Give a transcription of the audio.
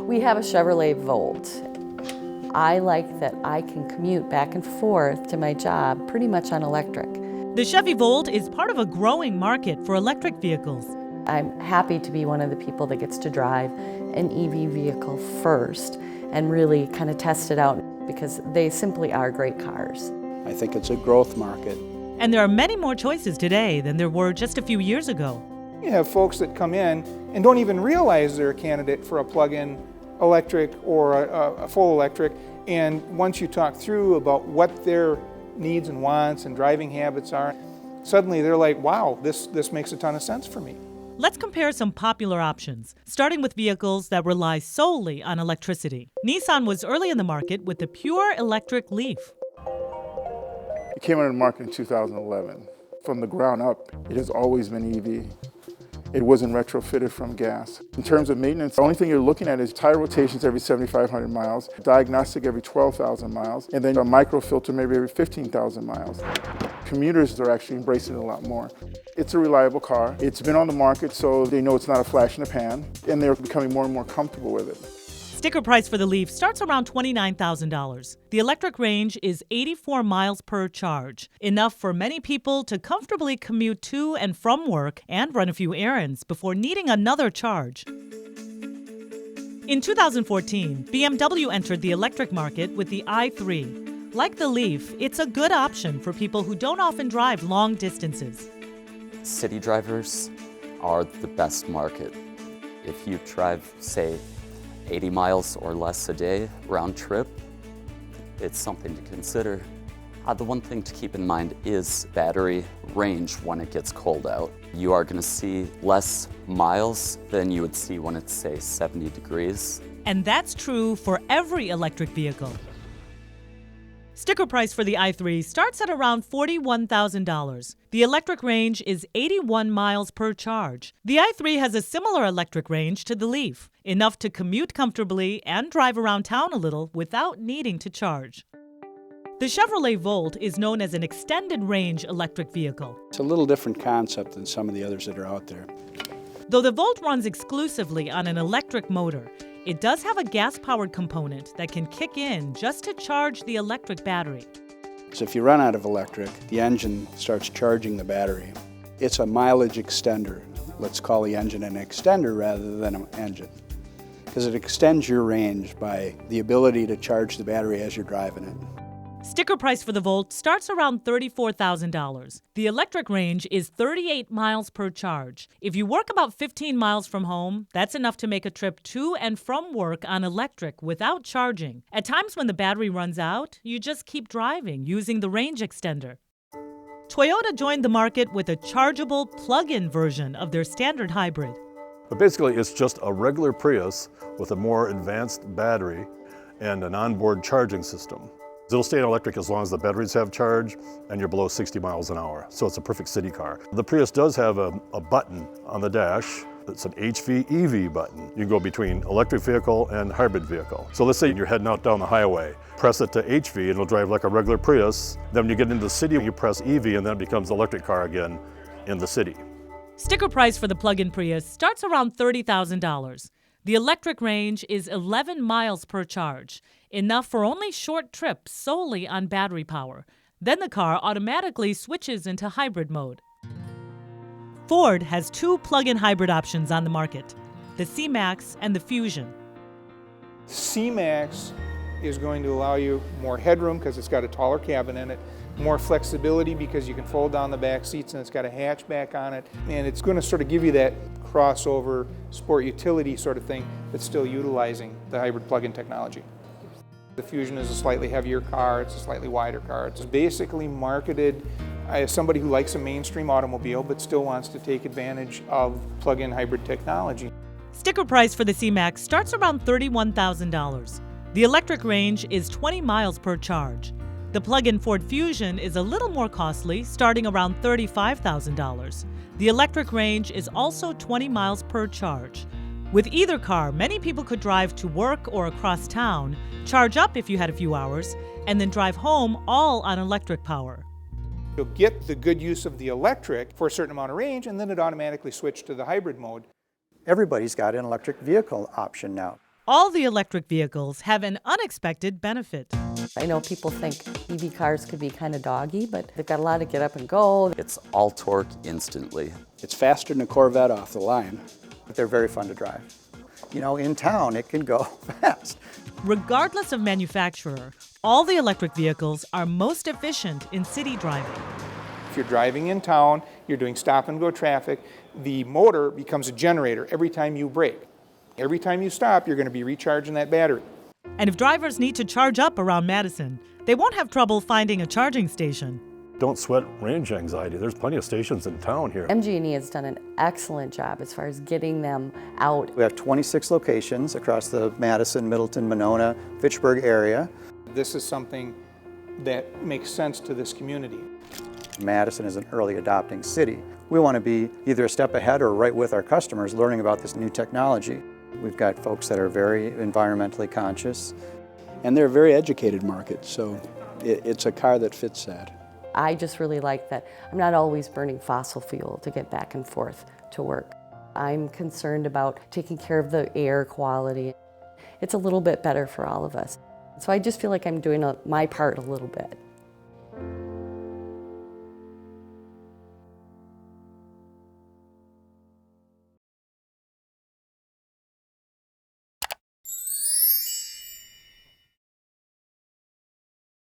We have a Chevrolet Volt. I like that I can commute back and forth to my job pretty much on electric. The Chevy Volt is part of a growing market for electric vehicles. I'm happy to be one of the people that gets to drive an EV vehicle first and really kind of test it out because they simply are great cars. I think it's a growth market. And there are many more choices today than there were just a few years ago. You have folks that come in and don't even realize they're a candidate for a plug-in electric or a full electric, and once you talk through about what their needs and wants and driving habits are, suddenly they're like, wow, this makes a ton of sense for me. Let's compare some popular options, starting with vehicles that rely solely on electricity. Nissan was early in the market with the pure electric Leaf. It came on the market in 2011. From the ground up, it has always been EV. It wasn't retrofitted from gas. In terms of maintenance, the only thing you're looking at is tire rotations every 7,500 miles, diagnostic every 12,000 miles, and then a microfilter maybe every 15,000 miles. Commuters are actually embracing it a lot more. It's a reliable car. It's been on the market, so they know it's not a flash in the pan, and they're becoming more and more comfortable with it. Sticker price for the Leaf starts around $29,000. The electric range is 84 miles per charge, enough for many people to comfortably commute to and from work and run a few errands before needing another charge. In 2014, BMW entered the electric market with the i3. Like the Leaf, it's a good option for people who don't often drive long distances. City drivers are the best market. If you drive, say, 80 miles or less a day round trip, it's something to consider. The one thing to keep in mind is battery range when it gets cold out. You are going to see less miles than you would see when it's, say, 70 degrees. And that's true for every electric vehicle. Sticker price for the i3 starts at around $41,000. The electric range is 81 miles per charge. The i3 has a similar electric range to the Leaf, enough to commute comfortably and drive around town a little without needing to charge. The Chevrolet Volt is known as an extended range electric vehicle. It's a little different concept than some of the others that are out there. Though the Volt runs exclusively on an electric motor, it does have a gas-powered component that can kick in just to charge the electric battery. So if you run out of electric, the engine starts charging the battery. It's a mileage extender. Let's call the engine an extender rather than an engine, because it extends your range by the ability to charge the battery as you're driving it. Sticker price for the Volt starts around $34,000. The electric range is 38 miles per charge. If you work about 15 miles from home, that's enough to make a trip to and from work on electric without charging. At times when the battery runs out, you just keep driving using the range extender. Toyota joined the market with a chargeable plug-in version of their standard hybrid. But basically, it's just a regular Prius with a more advanced battery and an onboard charging system. It'll stay electric as long as the batteries have charge and you're below 60 miles an hour, so it's a perfect city car. The Prius does have a button on the dash. It's an HV EV button. You can go between electric vehicle and hybrid vehicle. So let's say you're heading out down the highway, press it to HV and it'll drive like a regular Prius. Then when you get into the city, you press EV and then it becomes an electric car again in the city. Sticker price for the plug-in Prius starts around $30,000. The electric range is 11 miles per charge, enough for only short trips solely on battery power. Then the car automatically switches into hybrid mode. Ford has two plug-in hybrid options on the market, the C-Max and the Fusion. C-Max is going to allow you more headroom because it's got a taller cabin in it, more flexibility because you can fold down the back seats and it's got a hatchback on it, and it's going to sort of give you that crossover sport utility sort of thing that's still utilizing the hybrid plug-in technology. The Fusion is a slightly heavier car, it's a slightly wider car. It's basically marketed as somebody who likes a mainstream automobile but still wants to take advantage of plug-in hybrid technology. Sticker price for the C-Max starts around $31,000. The electric range is 20 miles per charge. The plug-in Ford Fusion is a little more costly, starting around $35,000. The electric range is also 20 miles per charge. With either car, many people could drive to work or across town, charge up if you had a few hours, and then drive home all on electric power. You'll get the good use of the electric for a certain amount of range, and then it automatically switches to the hybrid mode. Everybody's got an electric vehicle option now. All the electric vehicles have an unexpected benefit. I know people think EV cars could be kind of doggy, but they've got a lot of get up and go. It's all torque instantly. It's faster than a Corvette off the line. They're very fun to drive. You know, in town, it can go fast. Regardless of manufacturer, all the electric vehicles are most efficient in city driving. If you're driving in town, you're doing stop and go traffic, the motor becomes a generator every time you brake. Every time you stop, you're going to be recharging that battery. And if drivers need to charge up around Madison, they won't have trouble finding a charging station. Don't sweat range anxiety. There's plenty of stations in town here. MG&E has done an excellent job as far as getting them out. We have 26 locations across the Madison, Middleton, Monona, Fitchburg area. This is something that makes sense to this community. Madison is an early adopting city. We want to be either a step ahead or right with our customers learning about this new technology. We've got folks that are very environmentally conscious. And they're a very educated market, so it's a car that fits that. I just really like that I'm not always burning fossil fuel to get back and forth to work. I'm concerned about taking care of the air quality. It's a little bit better for all of us. So I just feel like I'm doing my part a little bit.